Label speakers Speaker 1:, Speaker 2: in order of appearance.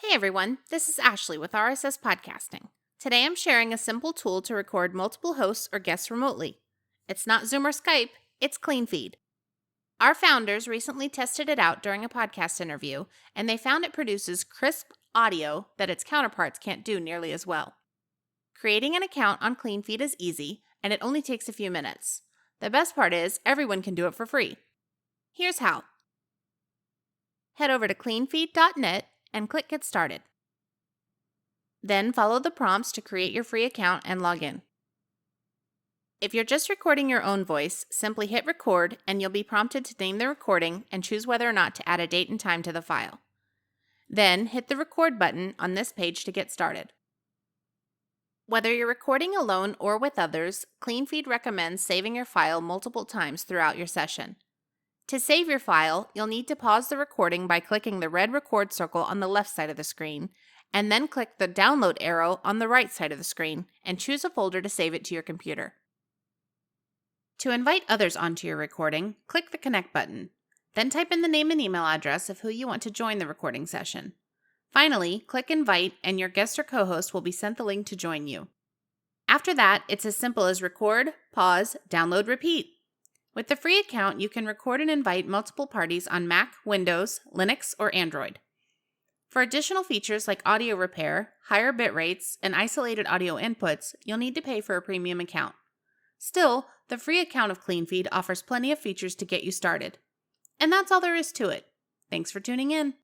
Speaker 1: Hey everyone, this is Ashley with RSS Podcasting. Today I'm sharing a simple tool to record multiple hosts or guests remotely. It's not Zoom or Skype, it's Cleanfeed. Our founders recently tested it out during a podcast interview, and they found it produces crisp audio that its counterparts can't do nearly as well. Creating an account on Cleanfeed is easy, and it only takes a few minutes. The best part is everyone can do it for free. Here's how. Head over to cleanfeed.net and click Get Started. Then follow the prompts to create your free account and log in. If you're just recording your own voice, simply hit record and you'll be prompted to name the recording and choose whether or not to add a date and time to the file. Then hit the record button on this page to get started. Whether you're recording alone or with others, Cleanfeed recommends saving your file multiple times throughout your session. To save your file, you'll need to pause the recording by clicking the red record circle on the left side of the screen, and then click the download arrow on the right side of the screen and choose a folder to save it to your computer. To invite others onto your recording, click the connect button. Then type in the name and email address of who you want to join the recording session. Finally, click invite and your guest or co-host will be sent the link to join you. After that, it's as simple as record, pause, download, repeat. With the free account, you can record and invite multiple parties on Mac, Windows, Linux, or Android. For additional features like audio repair, higher bit rates, and isolated audio inputs, you'll need to pay for a premium account. Still, the free account of Cleanfeed offers plenty of features to get you started. And that's all there is to it. Thanks for tuning in.